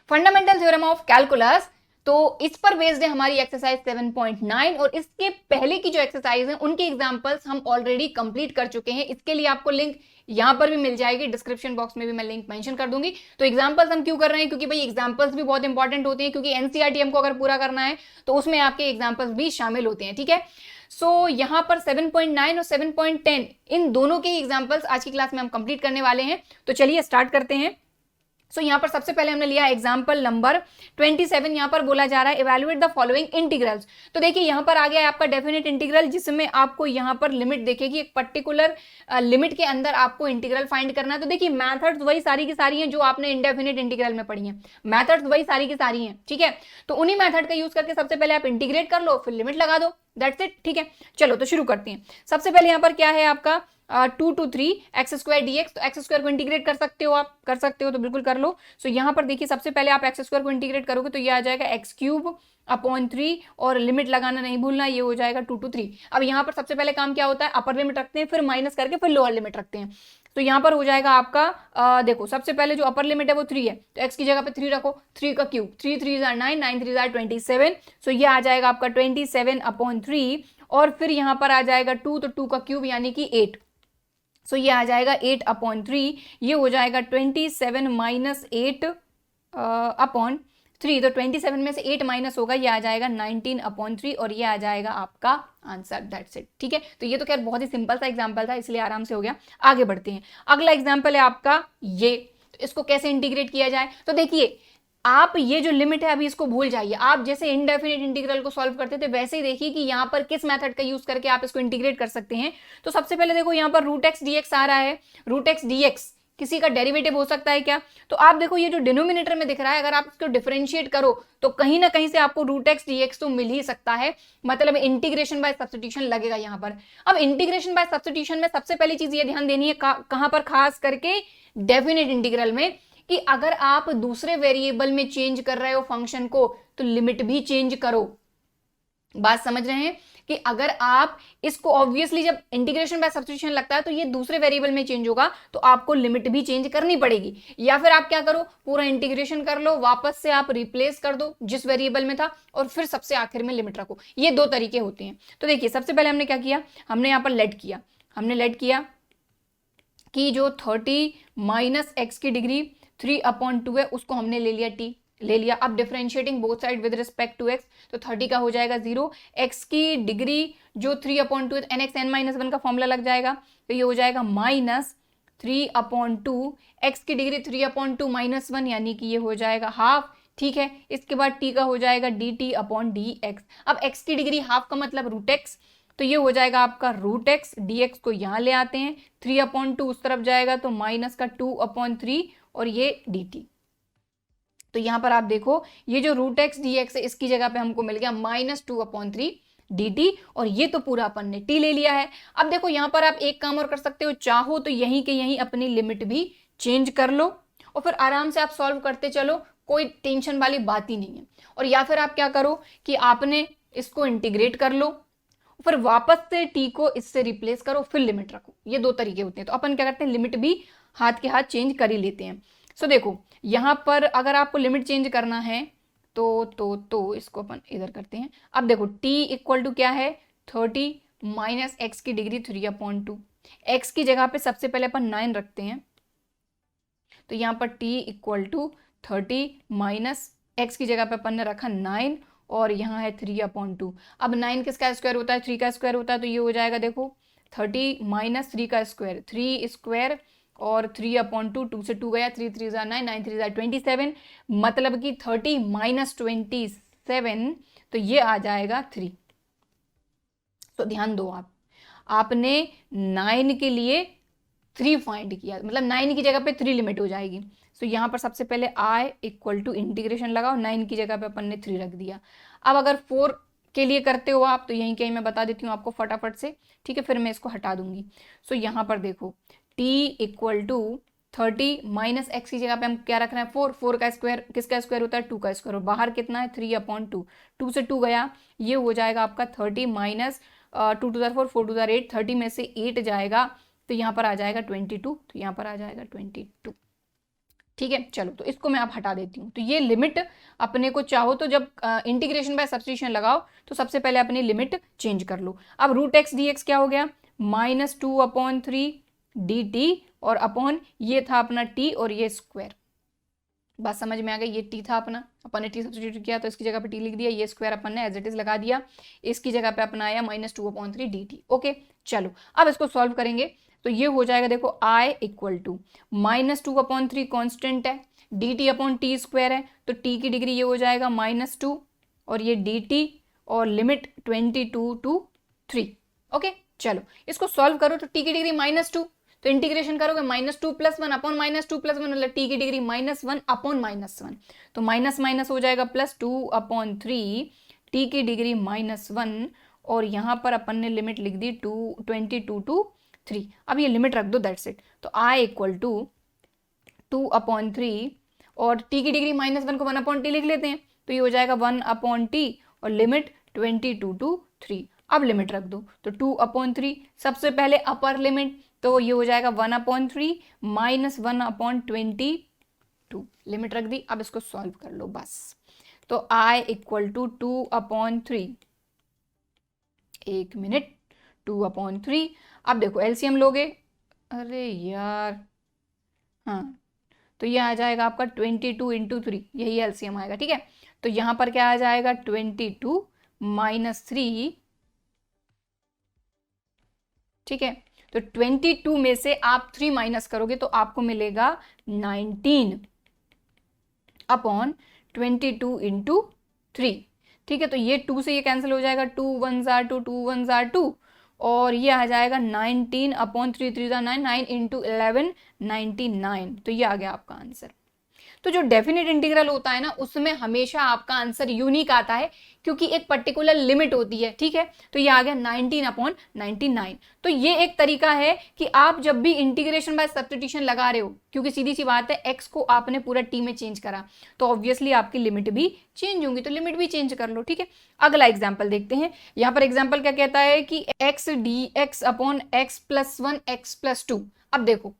Fundamental theorem of calculus, तो इस पर बेस्ड है हमारी एक्सरसाइज 7.9 और इसके पहले की जो एक्सरसाइज है उनके एग्जांपल्स हम ऑलरेडी कंप्लीट कर चुके हैं। इसके लिए आपको लिंक यहां पर भी मिल जाएगी, डिस्क्रिप्शन बॉक्स में भी मैं लिंक मेंशन कर दूंगी। तो एग्जांपल्स हम क्यों कर रहे हैं, क्योंकि भाई एग्जांपल्स भी बहुत इंपॉर्टेंट होते हैं, क्योंकि एनसीईआरटी हमको अगर पूरा करना है तो उसमें आपके एग्जांपल्स भी शामिल होते हैं, ठीक है। सो यहां पर 7.9 और 7.10 इन दोनों के एग्जांपल्स आज की क्लास में हम कंप्लीट करने वाले हैं। तो चलिए स्टार्ट करते हैं। सो यहाँ पर सबसे पहले हमने लिया एग्जाम्पल नंबर 27। यहाँ पर बोला जा रहा है इवैल्यूएट द फॉलोइंग इंटीग्रल्स। तो देखिए यहाँ पर आ गया है आपका डेफिनेट इंटीग्रल, जिसमें आपको यहाँ पर लिमिट देखेगी, एक पर्टिकुलर लिमिट के अंदर आपको इंटीग्रल फाइंड करना है। तो देखिए मैथड्स वही सारी की सारी हैं जो आपने इंडेफिनिट इंटीग्रल में पढ़ी हैं, मैथड्स वही सारी की सारी हैं, ठीक है। तो उन्हीं मैथड का यूज करके सबसे पहले आप इंटीग्रेट कर लो, फिर लिमिट लगा दो, दैट्स इट, ठीक है। चलो तो शुरू करते हैं। सबसे पहले यहाँ पर क्या है आपका 2 to 3 x square D x. तो एक्स स्क्वायर को इंटीग्रेट कर सकते हो, आप कर सकते हो तो बिल्कुल कर लो। सो यहाँ पर देखिए सबसे पहले आप एक्स स्क्वायर को इंटीग्रेट करोगे तो ये आ जाएगा एक्स क्यूब अपॉन 3 और लिमिट लगाना नहीं भूलना, ये हो जाएगा 2 to 3। अब यहाँ पर सबसे पहले काम क्या होता है, अपर लिमिट रखते हैं, फिर माइनस करके फिर लोअर लिमिट रखते हैं। तो यहाँ पर हो जाएगा आपका देखो सबसे पहले जो अपर लिमिट है वो 3 है, तो एक्स की जगह पे 3 रखो, 3 का क्यूब, 3 3 9, 9 3 27। सो ये आ जाएगा आपका 27 अपॉन 3 और फिर यहाँ पर आ जाएगा 2, तो 2 का क्यूब यानी कि 8। सो ये आ जाएगा 8 अपॉन 3, ये हो जाएगा 27 माइनस 8 अपॉन 3। तो 27 में से 8 माइनस होगा, ये आ जाएगा 19 अपॉन 3 और ये आ जाएगा आपका आंसर, दैट्स इट, ठीक है। तो ये तो खैर बहुत ही सिंपल सा एग्जांपल था, इसलिए आराम से हो गया। आगे बढ़ते हैं, अगला एग्जांपल है आपका ये। तो इसको कैसे इंटीग्रेट किया जाए, तो देखिए आप ये जो लिमिट है अभी इसको भूल जाइए। आप जैसे इनडेफिनिट इंटीग्रल को सॉल्व करते थे वैसे ही देखिए कि यहाँ पर किस मेथड का यूज करके आप इसको इंटीग्रेट कर सकते हैं। तो सबसे पहले देखो यहाँ पर रूट एक्स डी एक्स आ रहा है, रूट एक्स डी एक्स किसी का डेरिवेटिव हो सकता है क्या। तो आप देखो ये जो डिनोमिनेटर में दिख रहा है, अगर आप इसको डिफरेंशिएट करो तो कहीं ना कहीं से आपको रूट एक्स डी एक्स तो मिल ही सकता है, मतलब इंटीग्रेशन बाय सब्स्टिट्यूशन लगेगा यहाँ पर। अब इंटीग्रेशन बाय सब्स्टिट्यूशन में सबसे पहली चीज ये ध्यान देनी है कहां पर, खास करके डेफिनेट इंटीग्रल में, कि अगर आप दूसरे वेरिएबल में चेंज कर रहे हो फंक्शन को तो लिमिट भी चेंज करो। बात समझ रहे हैं कि अगर आप इसको ऑब्वियसली जब इंटीग्रेशन बाय सब्स्टिट्यूशन लगता है तो ये दूसरे वेरिएबल में चेंज होगा, तो आपको लिमिट भी चेंज करनी पड़ेगी। या फिर आप क्या करो, पूरा इंटीग्रेशन कर लो, वापस से आप रिप्लेस कर दो जिस वेरिएबल में था और फिर सबसे आखिर में लिमिट रखो। ये दो तरीके होते हैं। तो देखिए सबसे पहले हमने क्या किया, हमने यहाँ पर लेट किया, हमने लेट किया कि जो 30 माइनस एक्स की डिग्री 3 अपॉन 2 है उसको हमने ले लिया टी, ले लिया। अब differentiating both side with respect to X, तो 30 का हो जाएगा 0, एक्स की डिग्री जो 3 upon 2 N X N minus 1 का फॉर्मूला लग जाएगा, तो ये हो जाएगा माइनस 3 अपॉन 2, एक्स की डिग्री 3 अपॉन 2 माइनस 1 यानी कि ये हो जाएगा हाफ, ठीक है। इसके बाद टी का हो जाएगा D T upon D x. अब एक्स की डिग्री हाफ का मतलब रूट एक्स, तो ये हो जाएगा आपका रूट एक्स, डी एक्स को यहाँ ले आते हैं, 3 अपॉन 2 उस तरफ जाएगा तो माइनस का 2 अपॉन 3 और ये डी टी। तो यहां पर आप देखो ये जो रूट एक्स डी एक्स है इसकी जगह पे हमको मिल गया माइनस 2 अपॉन 3 डी टी, और ये तो पूरा अपन ने टी ले लिया है। अब देखो यहाँ पर आप एक काम और कर सकते हो, चाहो तो यहीं के यहीं अपनी लिमिट भी चेंज कर लो और फिर आराम से आप सॉल्व करते चलो, कोई टेंशन वाली बात ही नहीं है। और या फिर आप क्या करो कि आपने इसको इंटीग्रेट कर लो, फिर वापस से टी को इससे रिप्लेस करो, फिर लिमिट रखो। ये दो तरीके होते हैं। तो अपन क्या करते हैं, लिमिट भी हाथ के हाथ चेंज कर ही लेते हैं। सो देखो यहाँ पर अगर आपको लिमिट चेंज करना है तो इसको अपन इधर करते हैं। अब देखो t इक्वल टू क्या है, 30 माइनस एक्स की डिग्री 3 अपॉन 2। एक्स की जगह पे सबसे पहले अपन 9 रखते हैं, तो यहाँ पर t equal to 30 minus X की जगह पे अपन ने रखा 9 और यहाँ है 3 अपॉन 2। अब 9 किसका स्क्वायर होता है, 3 का स्क्वायर होता है, तो ये हो जाएगा देखो 30 माइनस 3 का स्क्वायर, 3 स्क्वायर और 3 अपॉन 2, 2 से 2 गया, 3 3 9, 9 3 27, मतलब कि 30 माइनस 27, तो ये आ जाएगा 3। तो ध्यान दो आपने 9 के लिए 3 फाइंड किया, मतलब 9 की जगह पे 3 लिमिट हो जाएगी। तो यहाँ पर सबसे पहले i इक्वल टू इंटीग्रेशन लगाओ, 9 की जगह पे अपन ने 3 रख दिया। अब अगर 4 के लिए करते हो आप तो यहीं कहीं मैं बता देती हूँ आपको फटाफट से, ठीक है, फिर मैं इसको हटा दूंगी। सो यहाँ पर देखो t equal to 30 minus X की जगह पे हम क्या रख रहे हैं, 4, 4 का स्क्वायर किसका स्क्वायर होता है, 2 का स्क्वायर, और बाहर कितना है 3 अपॉन 2, 2 से 2 गया, ये हो जाएगा आपका 30 माइनस 2 टू 4, 4 टू 8, 30 में से 8 जाएगा तो यहाँ पर आ जाएगा 22, तो यहाँ पर आ जाएगा 22। ठीक है, चलो तो इसको मैं आप हटा देती हूँ। तो ये लिमिट अपने को चाहो तो जब इंटीग्रेशन बाय सब्स्टिट्यूशन लगाओ तो सबसे पहले अपनी लिमिट चेंज कर लो। अब रूट एक्स डी एक्स क्या हो गया, -2/3 dt और अपॉन ये था अपना t और ये स्क्वायर। बात समझ में आ गई, ये t था अपना, अपन ने t सब्स्टिट्यूट किया तो इसकी जगह पे t लिख दिया, ये स्क्वायर अपन ने एज इट इज लगा दिया, इसकी जगह पे अपना आया -2/3 dt। ओके चलो अब इसको सॉल्व करेंगे तो ये हो जाएगा, देखो i इक्वल टू -2/3 कॉन्स्टेंट है, dt अपॉन टी स्क्वायर है तो t की डिग्री ये हो जाएगा -2 और ये dt और लिमिट 22 to 3। ओके चलो इसको सॉल्व करो तो t की डिग्री -2 तो इंटीग्रेशन करोगे -2 + 1 अपॉन -2 + 1 मतलब t की डिग्री -1 अपॉन -1 तो माइनस माइनस हो जाएगा +2/3 t की डिग्री -1 और यहाँ पर अपन ने लिमिट लिख दी 22 to 3। अब ये लिमिट रख दो, दैट्स इट। तो i इक्वल टू 2/3 और t की डिग्री -1 को 1/t लिख लेते हैं तो ये हो जाएगा 1/t और लिमिट 22 to 3। अब लिमिट रख दो तो 2/3 सबसे पहले अपर लिमिट तो ये हो जाएगा 1/3 -1/22 लिमिट रख दी। अब इसको सॉल्व कर लो बस। तो i इक्वल टू 2/3, एक मिनट, 2/3। अब देखो एलसीएम लोगे, अरे यार हाँ, तो ये आ जाएगा आपका 22 × 3, यही एलसीएम आएगा। ठीक है तो यहां पर क्या आ जाएगा 22 - 3। ठीक है तो 22 में से आप 3 माइनस करोगे तो आपको मिलेगा 19/22 × 3। ठीक है तो ये 2 से ये कैंसिल हो जाएगा, 2 1s are 2, 2 1s are 2 और ये आ जाएगा 19/3, 3 9, 9 × 11 99। तो ये आ गया आपका आंसर। तो जो डेफिनेट इंटीग्रल होता है ना उसमें हमेशा आपका आंसर यूनिक आता है क्योंकि एक पर्टिकुलर लिमिट होती है। ठीक है तो ये आ गया 19/99। तो ये एक तरीका है कि आप जब भी इंटीग्रेशन बाय सब्स्टिट्यूशन लगा रहे हो, क्योंकि सीधी सी बात है एक्स को आपने पूरा टी में चेंज करा तो ऑब्वियसली आपकी लिमिट भी चेंज होंगी, तो लिमिट भी चेंज कर लो। ठीक है अगला एग्जाम्पल देखते हैं। यहाँ पर एग्जाम्पल क्या कहता है कि x dx/x+1 x+2। अब देखो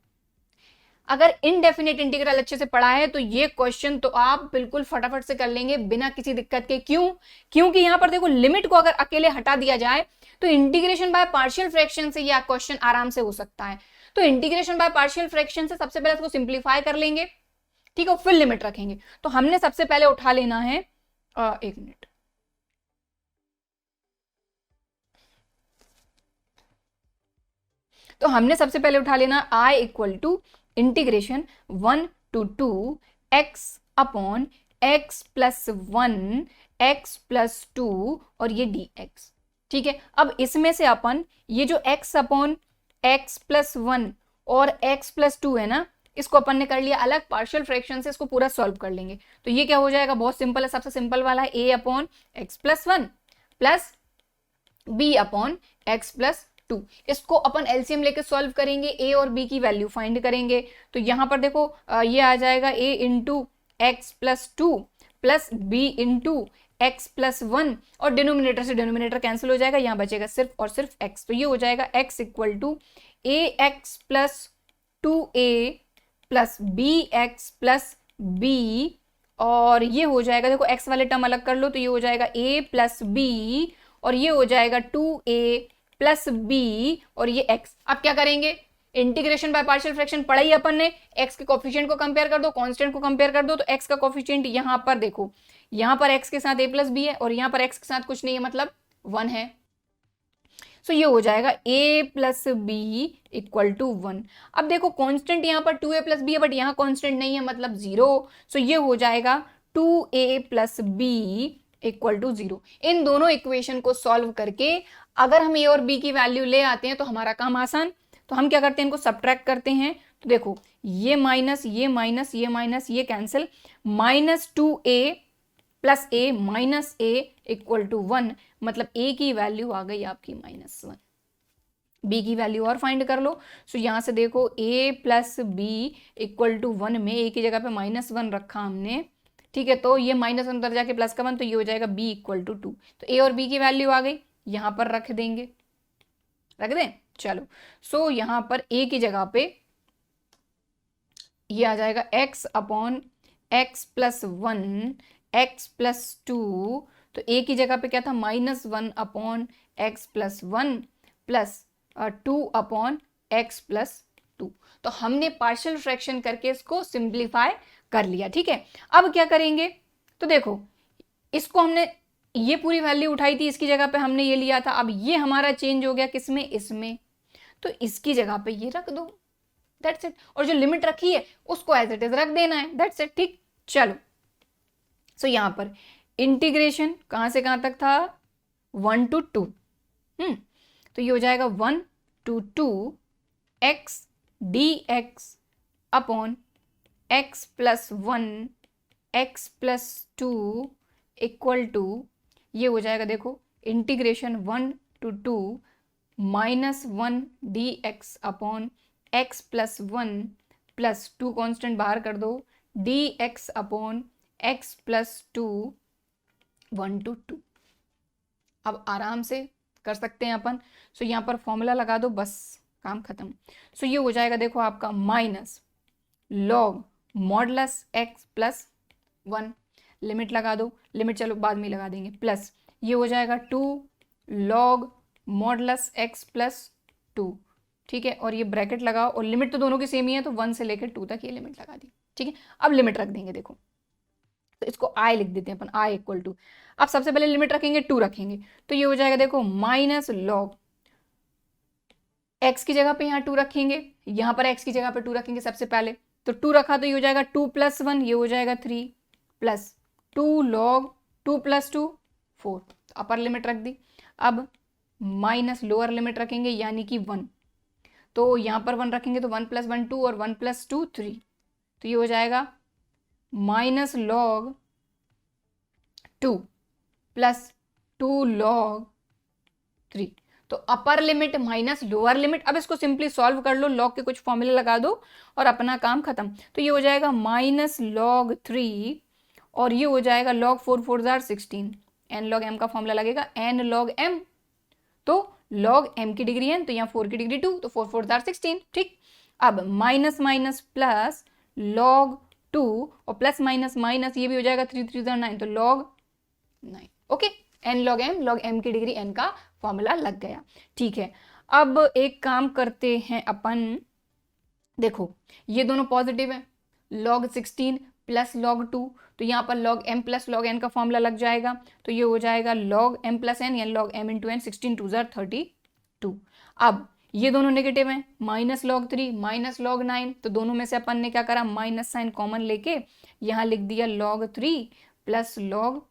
अगर इनडेफिनेट इंटीग्रल अच्छे से पढ़ा है तो ये क्वेश्चन तो आप बिल्कुल फटाफट से कर लेंगे बिना किसी दिक्कत के। क्यों? क्योंकि यहां पर देखो लिमिट को अगर अकेले हटा दिया जाए तो इंटीग्रेशन बाय पार्शियल फ्रैक्शन से यह क्वेश्चन आराम से हो सकता है। तो इंटीग्रेशन बाय पार्शियल फ्रैक्शन से सबसे पहले इसको सिंप्लीफाई कर लेंगे, ठीक है, फिर लिमिट रखेंगे। तो हमने सबसे पहले उठा लेना है, एक मिनट, तो हमने सबसे पहले उठा लेना i equal to integration 1 to 2 x/x+1 x+2 और ये dx। ठीक है अब इसमें से अपन ये जो x/x+1 और x+2 है ना, इसको अपन ने कर लिया अलग पार्शियल फ्रैक्शन से, इसको पूरा सॉल्व कर लेंगे। तो ये क्या हो जाएगा, बहुत सिंपल है, सबसे सिंपल वाला है a/x+1 प्लस b/x+2। इसको अपन एलसीएम लेके सॉल्व करेंगे, a और b की वैल्यू फाइंड करेंगे। तो यहां पर देखो ये आ जाएगा a × x+2 plus b × x+1 और डिनोमिनेटर से डिनोमिनेटर कैंसिल हो जाएगा, यहां बचेगा सिर्फ और सिर्फ x। तो ये हो जाएगा x equal to ax+2a plus bx+b और ये हो जाएगा, देखो x वाले टर्म अलग कर लो तो ये हो जाएगा a + b और ये हो जाएगा 2a + b और ये x। अब क्या करेंगे, इंटीग्रेशन बाय पार्शियल फ्रैक्शन पढ़ा ही अपन ने, x के कोफिशिएंट को कंपेयर कर दो, कांस्टेंट को कंपेयर कर दो। तो x का कोफिशिएंट यहां पर देखो, यहां पर x के साथ a + b है और यहां पर x के साथ कुछ नहीं है, मतलब 1 है। सो ये हो जाएगा a + b = 1। अब देखो कांस्टेंट यहाँ पर 2a + b है बट यहाँ कांस्टेंट नहीं है, मतलब 0। सो ये हो जाएगा 2a + b = 0। इन दोनों इक्वेशन को सॉल्व करके अगर हम a और b की वैल्यू ले आते हैं तो हमारा काम आसान। तो हम क्या करते हैं, इनको सब्ट्रैक्ट करते हैं। तो देखो ये माइनस ये माइनस ये माइनस ये cancel, -2a + a minus a = 1, मतलब a की वैल्यू आ गई आपकी -1। b की वैल्यू और फाइंड कर लो। सो यहां से देखो a + b = 1 में a की जगह पे -1 रखा हमने, ठीक है, तो ये -1 अंदर जाके प्लस का 1 तो ये हो जाएगा b = 2। तो a और b की वैल्यू आ गई, यहां पर रख देंगे, रख दें, चलो। सो यहां पर a की जगह पे ये आ जाएगा x upon x plus 1 x plus 2, तो a की जगह पे क्या था -1 upon x plus 1 plus 2 upon x plus 2। तो हमने पार्शियल फ्रैक्शन करके इसको सिंप्लीफाई कर लिया। ठीक है, अब क्या करेंगे, तो देखो इसको हमने ये पूरी वैल्यू उठाई थी, इसकी जगह पे हमने ये लिया था, अब ये हमारा चेंज हो गया किसमें, इसमें, तो इसकी जगह पे ये रख दो, दैट्स इट। और जो लिमिट रखी है उसको एज इट इज रख देना है, दैट्स इट। ठीक, चलो सो यहां पर इंटीग्रेशन कहां से कहां तक था, 1 to 2, तो ये हो जाएगा 1 to 2 x dx upon x plus 1 x plus 2 equal to, ये हो जाएगा देखो integration 1 to 2 -1 dx upon x plus 1 plus 2 constant बाहर कर दो dx upon x plus 2 1 to 2। अब आराम से कर सकते हैं अपन, सो यहाँ पर फॉर्मूला लगा दो, बस काम खत्म। सो ये हो जाएगा देखो आपका minus log modulus x plus 1, limit लगा दो, लिमिट चलो बाद में लगा देंगे, प्लस ये हो जाएगा 2 लॉग मॉडलस x प्लस 2। ठीक है, और ये ब्रैकेट लगाओ, और लिमिट तो दोनों की सेम ही है, तो 1 से लेकर 2 तक ये लिमिट लगा दी। ठीक है, अब लिमिट रख देंगे, देखो तो इसको i लिख देते हैं अपन, i इक्वल टू, अब सबसे पहले लिमिट रखेंगे 2 रखेंगे, तो ये हो जाएगा देखो माइनस लॉग x की जगह पे यहाँ 2 रखेंगे, यहाँ पर x की जगह पे 2 रखेंगे सबसे पहले, तो 2 रखा तो ये हो जाएगा 2 प्लस 1, ये हो जाएगा 3 प्लस 2 लॉग 2 प्लस 2 4, तो अपर लिमिट रख दी। अब माइनस लोअर लिमिट रखेंगे यानी कि 1, तो यहाँ पर 1 रखेंगे तो 1 प्लस 1 2 और 1 प्लस 2 3, तो ये हो जाएगा माइनस लॉग 2 प्लस 2 लॉग 3, तो upper limit minus lower limit. अब इसको सिंपली सॉल्व कर लो, लॉग के कुछ फॉर्मूले लगा दो और अपना काम खत्म। तो ये हो जाएगा माइनस लॉग 3 और ये हो जाएगा लॉग 4 4 जार 16, एन लॉग एम का फॉर्मूला लगेगा एन लॉग एम, तो लॉग एम की डिग्री एन, तो यहाँ 4 की डिग्री 2, तो 4 4 जार 16। ठीक, अब माइनस माइनस प्लस लॉग 2 और प्लस माइनस माइनस ये भी हो जाएगा 3 3 जार 9, तो log 9। Okay, N log M की डिग्री एन का फॉर्मूला लग गया। ठीक है, अब एक काम करते हैं अपन, देखो ये दोनों पॉजिटिव है, log 16 प्लस log 2, तो यहाँ पर log m plus log n का फॉर्मूला लग जाएगा, तो ये हो जाएगा log m प्लस n या log m into n, 16 2 jar 32। अब ये दोनों नेगेटिव हैं, माइनस log 3 माइनस log 9, तो दोनों में से अपन ने क्या करा, माइनस साइन कॉमन लेके यहाँ लिख दिया log 3 प्लस log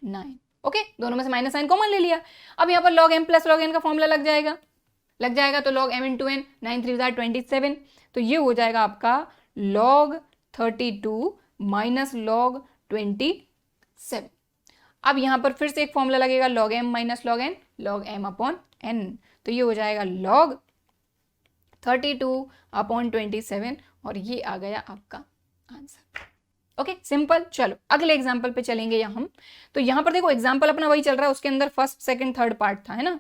9। ओके, दोनों में से माइनस साइन कॉमन ले लिया। अब यहाँ पर log m plus log n का फॉर्मूला लग जाएगा, तो log m into n 9 3 jar 27, तो ये हो जाएगा आपका log 32 माइनस log 27। अब यहाँ पर फिर से एक फॉर्मूला लगेगा log m minus log m upon n, तो ये हो जाएगा log 32 अपॉन 27 और ये आ गया आपका आंसर। Okay, simple. चलो अगले एग्जाम्पल पे चलेंगे हम, तो यहाँ पर देखो एग्जाम्पल अपना वही चल रहा है, उसके अंदर फर्स्ट सेकंड थर्ड पार्ट था, है ना।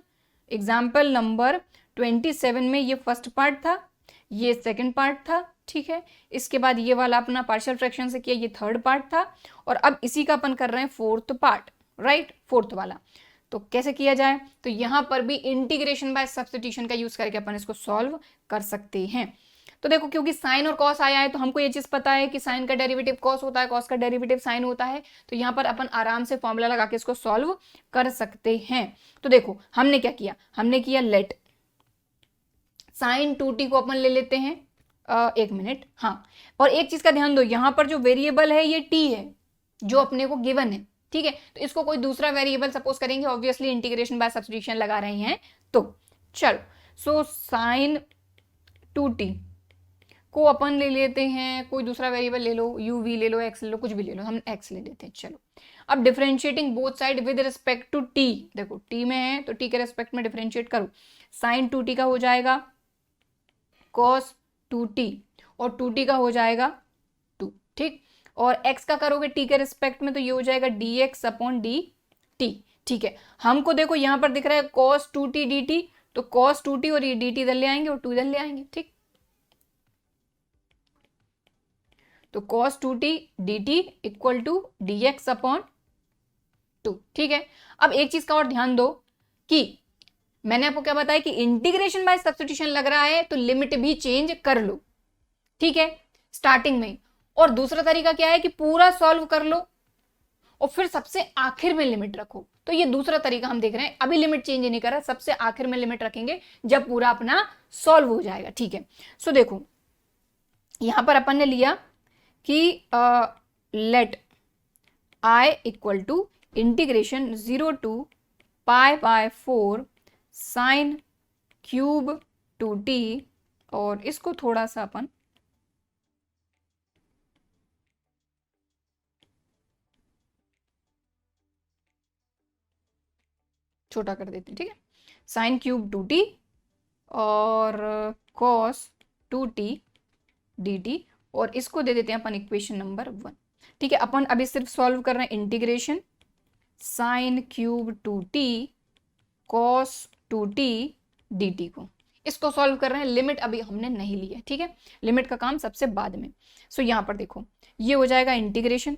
एग्जाम्पल नंबर 27 में ये फर्स्ट पार्ट था, ये सेकंड पार्ट था, ठीक है। इसके बाद ये वाला अपना पार्शियल फ्रैक्शन से किया, ये थर्ड पार्ट था, और अब इसी का अपन कर रहे हैं फोर्थ पार्ट, राइट, फोर्थ वाला। तो कैसे किया जाए, तो यहाँ पर भी इंटीग्रेशन बाय सब्स्टिट्यूशन का यूज करके अपन इसको सॉल्व कर सकते हैं। तो देखो क्योंकि साइन और कॉस आया है तो हमको ये चीज पता है कि साइन का डेरिवेटिव कॉस होता है, कॉस का डेरिवेटिव साइन होता है, तो यहाँ पर अपन आराम से फॉर्मूला लगा के इसको सॉल्व कर सकते हैं। तो देखो हमने क्या किया, हमने किया लेट साइन 2t को अपन ले लेते हैं, एक मिनट, हाँ, और एक चीज का ध्यान दो, यहाँ पर जो वेरिएबल है ये t है जो अपने को गिवन है, ठीक है। तो इसको कोई दूसरा वेरिएबल सपोज करेंगे, ऑब्वियसली इंटीग्रेशन बाय सब्स्टिट्यूशन लगा रहे हैं, तो चलो सो साइन 2t को अपन ले लेते हैं, कोई दूसरा वेरिएबल ले लो, u v ले लो, x ले लो, कुछ भी ले लो, हम x ले लेते हैं। चलो अब differentiating both side with respect to t, देखो t में है तो t के रिस्पेक्ट में डिफरेंशिएट करो, साइन 2t का हो जाएगा cos 2t और 2t का हो जाएगा 2, ठीक, और x का करोगे t के रिस्पेक्ट में तो ये हो जाएगा dx अपॉन dt, ठीक है। हमको देखो यहाँ पर दिख रहा है cos 2t dt, तो cos 2t और ये dt इधर ले आएंगे और 2 इधर ले आएंगे, ठीक। तो cos 2t dt equal to dx upon 2। ठीक है, अब एक चीज का और ध्यान दो कि मैंने आपको क्या बताया कि इंटीग्रेशन बाय सब्स्टिट्यूशन लग रहा है तो लिमिट भी चेंज कर लो, ठीक है, स्टार्टिंग में। और दूसरा तरीका क्या है कि पूरा सॉल्व कर लो और फिर सबसे आखिर में लिमिट रखो। तो ये दूसरा तरीका हम देख रहे हैं, अभी लिमिट चेंज नहीं कर रहा, सबसे आखिर में लिमिट रखेंगे जब पूरा अपना सॉल्व हो जाएगा। ठीक है, सो देखो यहां पर अपन ने लिया कि let I equal to integration 0 to π/4 sine cube 2t, और इसको थोड़ा सा अपन छोटा कर देते हैं। ठीक है, साइन क्यूब 2t और कॉस 2t dt, और इसको दे देते हैं अपन इक्वेशन नंबर 1। ठीक है, अपन अभी सिर्फ सॉल्व कर रहे हैं integration sign cube 2t cos 2t dt को, इसको सॉल्व कर रहे हैं, लिमिट अभी हमने नहीं ली है। ठीक है, लिमिट का काम सबसे बाद में। सो यहां पर देखो ये हो जाएगा इंटीग्रेशन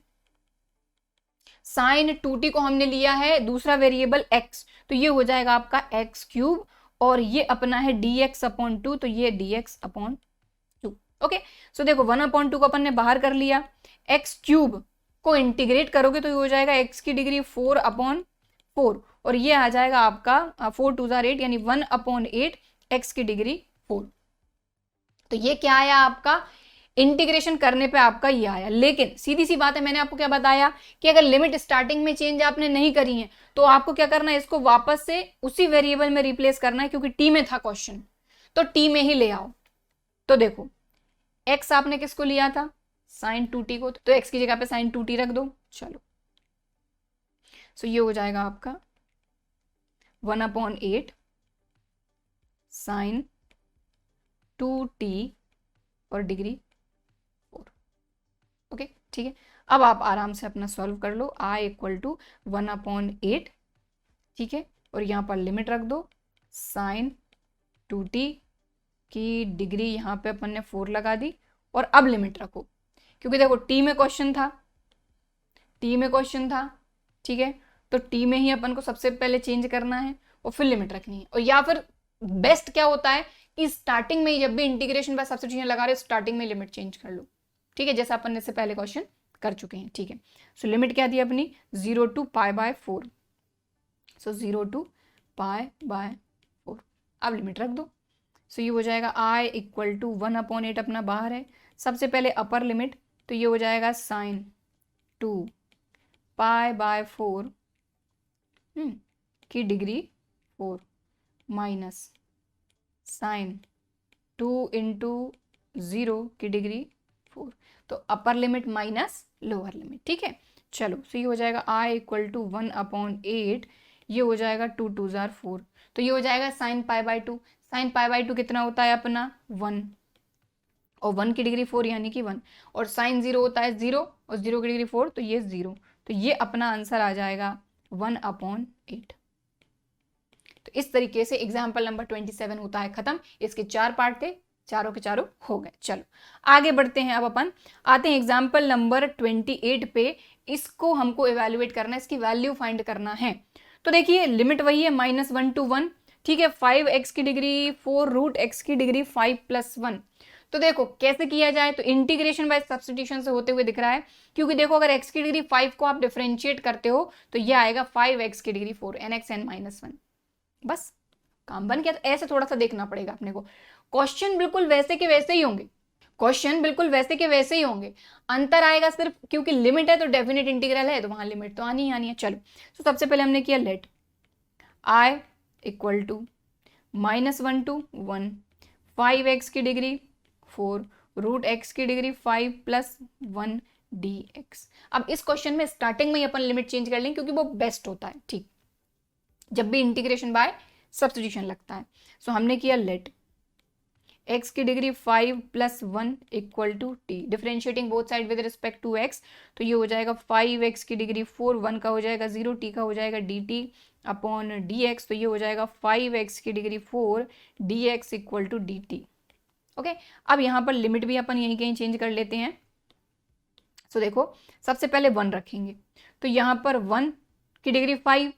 साइन 2t को हमने लिया है दूसरा वेरिएबल x, तो ये हो जाएगा आपका x क्यूब, और ये अपना है dx अपॉन 2, तो ये dx अपॉन 2। ओके, सो देखो 1/2 को अपन ने बाहर कर लिया, x क्यूब को इंटीग्रेट करोगे तो ये हो जाएगा x की डिग्री 4/4, और ये आ जाएगा आपका 4 2 8, यानी 1/8 x की डिग्री 4। तो ये क्या आया आपका, इंटीग्रेशन करने पे आपका ये आया। लेकिन सीधी सी बात है, मैंने आपको क्या बताया कि अगर लिमिट स्टार्टिंग में चेंज आपने नहीं करी है तो आपको क्या करना है, इसको वापस से उसी वेरिएबल में रिप्लेस करना है, क्योंकि टी में था क्वेश्चन तो टी में ही ले आओ। तो देखो x आपने किसको लिया था, साइन 2t को, तो x की जगह पे साइन 2t रख दो। चलो, सो ये हो जाएगा आपका 1/8 साइन 2t और डिग्री 4। ओके, ठीक है, अब आप आराम से अपना सॉल्व कर लो, i इक्वल टू 1/8। ठीक है, और यहां पर लिमिट रख दो, साइन 2t की डिग्री यहां पे अपन ने 4 लगा दी, और अब लिमिट रखो, क्योंकि देखो टी में क्वेश्चन था, टी में क्वेश्चन था। ठीक है, तो टी में ही अपन को सबसे पहले चेंज करना है और फिर लिमिट रखनी है। और या फिर बेस्ट क्या होता है कि स्टार्टिंग में ही जब भी इंटीग्रेशन बाय सब्स्टिट्यूशन लगा रहे हो स्टार्टिंग में लिमिट चेंज कर लो। ठीक है, जैसा अपन ने इससे पहले क्वेश्चन कर चुके हैं। ठीक है, सो लिमिट क्या थी अपनी 0 टू π/4, सो 0 टू π/4, अब लिमिट रख दो। सो ये हो जाएगा i इक्वल टू 1/8 अपना बाहर है, सबसे पहले अपर लिमिट, तो ये हो जाएगा साइन 2 π/4 की डिग्री 4 माइनस साइन 2 इंटू 0 की डिग्री 4, तो upper limit minus lower limit. ठीक है, चलो, सो ये हो जाएगा i इक्वल टू 1/8, ये हो जाएगा 2 2 4, तो ये हो जाएगा साइन π/2। साइन π/2 कितना होता है अपना 1, और 1 की डिग्री 4 यानी कि 1, और साइन 0 होता है 0, और 0 की डिग्री 4, तो ये 0, तो ये अपना आंसर आ जाएगा 1/8। तो इस तरीके से एग्जाम्पल नंबर 27 होता है खत्म। इसके 4 पार्ट थे, चारों के चारों हो गए। चलो आगे बढ़ते हैं, अब अपन आते हैं एग्जाम्पल नंबर 28 पे। इसको हमको इवेल्युएट करना है, इसकी वैल्यू फाइंड करना है। तो देखिए लिमिट वही है -1 to 1। ठीक है, 5x की डिग्री 4 रूट x की डिग्री 5 + 1। तो देखो कैसे किया जाए, तो इंटीग्रेशन बाय सब्स्टिट्यूशन से होते हुए दिख रहा है, क्योंकि देखो अगर x की डिग्री 5 को आप डिफरेंशिएट करते हो तो ये आएगा 5x की डिग्री 4 nx n - 1, बस काम बन गया। तो ऐसे थोड़ा सा देखना पड़ेगा अपने को, क्वेश्चन बिल्कुल वैसे के वैसे ही होंगे, क्वेश्चन बिल्कुल वैसे के वैसे ही होंगे, अंतर आएगा सिर्फ क्योंकि लिमिट है तो डेफिनेट इंटीग्रल है तो वहां लिमिट तो आनी ही आनी है। चलो, तो सबसे पहले हमने किया let i equal to -1 to 1 5x की डिग्री 4 रूट x की डिग्री 5 + 1 dx। अब इस क्वेश्चन में स्टार्टिंग में ही अपन लिमिट चेंज कर लेंगे क्योंकि वो बेस्ट होता है, ठीक, जब भी इंटीग्रेशन बाय सब्स्टिट्यूशन लगता है। सो हमने किया लेट x की degree 5 + 1 equal to t, differentiating both side with respect to x, तो ये हो जाएगा 5x की डिग्री 4, 1 का हो जाएगा 0, t का हो जाएगा dt अपॉन dx, तो ये हो जाएगा 5x की degree 4 dx equal to dt। Okay, अब यहाँ पर लिमिट भी अपन यहीं कहीं चेंज कर लेते हैं, सो देखो सबसे पहले 1 रखेंगे, तो यहाँ पर 1 की डिग्री 5,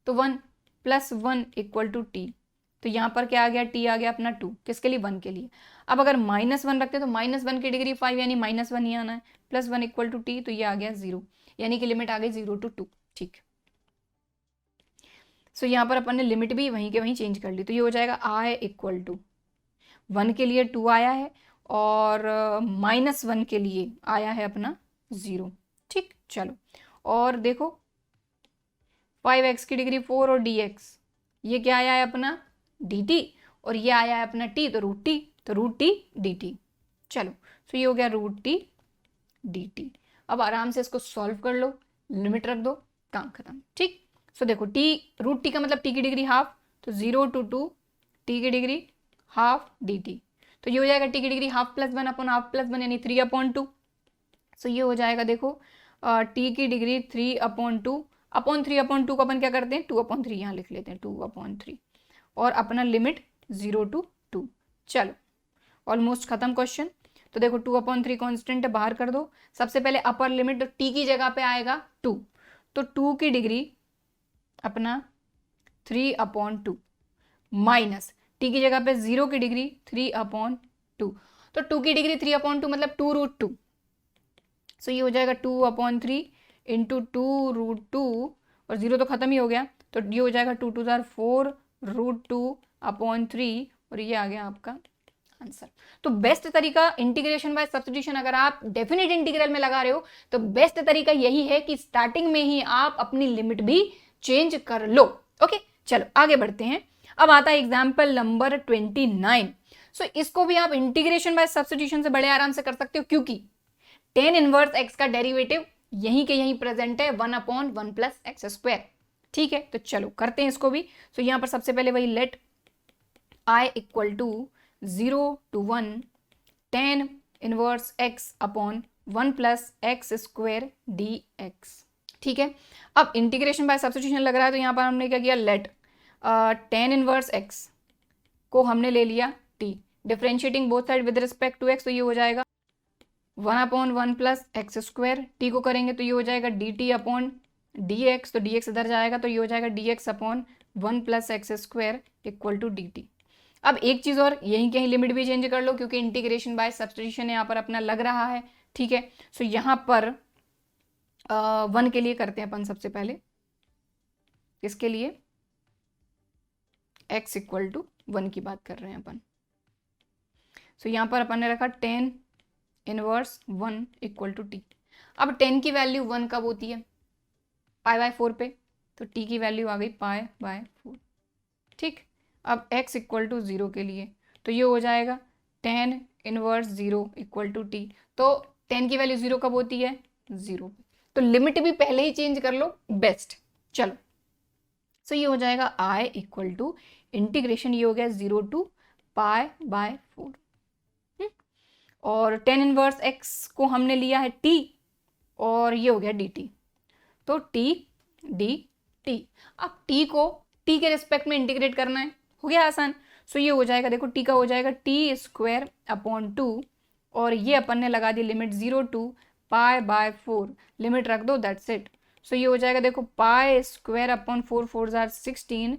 तो 1 प्लस 1 इक्वल टू टी, तो यहाँ पर क्या आ गया, टी आ गया अपना 2, किसके लिए, 1 के लिए। अब अगर -1 रखते तो -1 की डिग्री 5 यानी -1 ही आना है, प्लस 1 इक्वल टू टी, तो ये आ गया 0, यानी कि लिमिट आ गई 0 to 2। ठीक, सो यहाँ पर अपन ने लिमिट भी वहीं के वहीं चेंज कर ली, तो ये हो जाएगा i इक्वल टू 1 के लिए 2 आया है और -1 के लिए आया है अपना 0। ठीक, चलो और देखो 5x की डिग्री 4 और dx, ये क्या आया है अपना dt, और ये आया है अपना t, तो रूट टी, तो रूट टी dt। चलो तो ये हो गया रूट टी dt। अब आराम से इसको सॉल्व कर लो, लिमिट रख दो, काम खत्म। ठीक, सो देखो t, रूट टी का मतलब t की डिग्री हाफ, तो 0 to 2 t की डिग्री हाफ dt, तो ये हो जाएगा t की degree half plus 1 upon half plus 1 यानी 3/2। सो ये हो जाएगा देखो t की डिग्री 3/2 अपॉन 3/2 को अपन क्या करते हैं 2/3 यहाँ लिख लेते हैं 2/3, और अपना लिमिट 0 to 2। चलो ऑलमोस्ट खत्म क्वेश्चन। तो देखो 2/3 कॉन्स्टेंट है, बाहर कर दो। सबसे पहले अपर लिमिट t की जगह पे आएगा 2, तो 2 की डिग्री अपना 3/2 माइनस t की जगह पे 0 की डिग्री 3/2, तो 2 की डिग्री 3/2 मतलब 2√2। सो ये हो जाएगा 2/3 इंटू 2√2, और 0 तो खत्म ही हो गया, तो ये हो जाएगा 2 2 4 √2/3, और ये आ गया आपका आंसर। तो बेस्ट तरीका इंटीग्रेशन बाय सब्स्टिट्यूशन, अगर आप डेफिनेट इंटीग्रल में लगा रहे हो तो बेस्ट तरीका यही है कि स्टार्टिंग में ही आप अपनी लिमिट भी चेंज कर लो। ओके, चलो आगे बढ़ते हैं। अब आता है एग्जाम्पल नंबर 29। सो इसको भी आप इंटीग्रेशन बाय सब्स्टिट्यूशन से बड़े आराम से कर सकते हो, क्योंकि tan इनवर्स x का डेरिवेटिव यहीं के यहीं प्रेजेंट है 1/1 प्लस एक्स स्क्वायर। ठीक है, तो चलो करते हैं इसको भी। तो यहां पर सबसे पहले वही let i equal to 0 to 1 tan inverse x upon 1 plus x square dx। ठीक है, अब इंटीग्रेशन बाय सब्स्टिट्यूशन लग रहा है, तो यहां पर हमने क्या किया, लेट tan इनवर्स x को हमने ले लिया t, differentiating both side with respect to x, तो ये हो जाएगा 1/1 प्लस एक्स स्क्वायर, टी को करेंगे तो ये हो जाएगा dt अपॉन dx, तो dx इधर जाएगा तो ये हो जाएगा dx upon 1 plus x square equal to dt। अब एक चीज़ और, यहीं कहीं लिमिट भी चेंज कर लो, क्योंकि इंटीग्रेशन बाय सब्स्टिट्यूशन यहाँ पर अपना लग रहा है। ठीक है, सो यहाँ पर 1 के लिए करते हैं अपन सबसे पहले, किसके लिए, x इक्वल टू 1 की बात कर रहे हैं अपन। सो यहाँ पर अपन ने रखा tan inverse 1 equal to t. अब 10 की वैल्यू 1 कब होती है, π/4 पे, तो t की वैल्यू आ गई π/4। ठीक, अब x इक्वल टू 0 के लिए, तो ये हो जाएगा tan inverse 0 equal to t. तो 10 की वैल्यू 0 कब होती है, 0 पे, तो लिमिट भी पहले ही चेंज कर लो, बेस्ट। चलो सो ये हो जाएगा i इक्वल टू इंटीग्रेशन, ये हो गया 0 to π/4, और tan इनवर्स x को हमने लिया है t, और ये हो गया dt, तो t dt। अब t को t के रिस्पेक्ट में इंटीग्रेट करना है, हो गया आसान। सो ये हो जाएगा, देखो t का हो जाएगा t²/2, और ये अपन ने लगा दी लिमिट 0 to π/4, लिमिट रख दो, दैट्स इट। सो ये हो जाएगा देखो π²/4, 4 are 16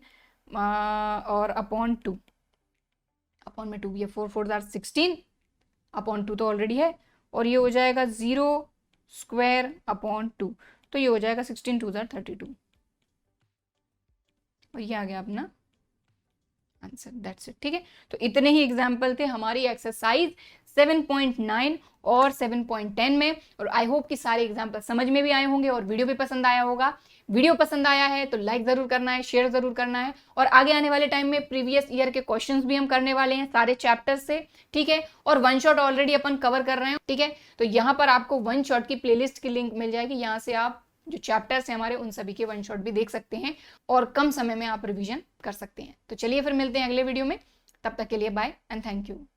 और अपॉन 2, अपॉन में 2 ये 4 are 16 अपॉन 2 तो ऑलरेडी है, और ये हो जाएगा 0²/2, तो ये हो जाएगा 16 2 are 32, और ये आ गया अपना आंसर, दैट्स इट। ठीक है, तो इतने ही एग्जाम्पल थे हमारी एक्सरसाइज 7.9 और 7.10 में, और आई होप कि सारे एग्जाम्पल समझ में भी आए होंगे और वीडियो भी पसंद आया होगा। वीडियो पसंद आया है तो लाइक जरूर करना है, शेयर जरूर करना है, और आगे आने वाले टाइम में प्रीवियस ईयर के क्वेश्चंस भी हम करने वाले हैं सारे चैप्टर्स से। ठीक है, और वन शॉट ऑलरेडी अपन कवर कर रहे हैं। ठीक है, तो यहाँ पर आपको वन शॉट की प्लेलिस्ट की लिंक मिल जाएगी, यहाँ से आप जो चैप्टर्स हैं हमारे उन सभी के वन शॉट भी देख सकते हैं, और कम समय में आप रिवीजन कर सकते हैं। तो चलिए फिर मिलते हैं अगले वीडियो में, तब तक के लिए बाय एंड थैंक यू।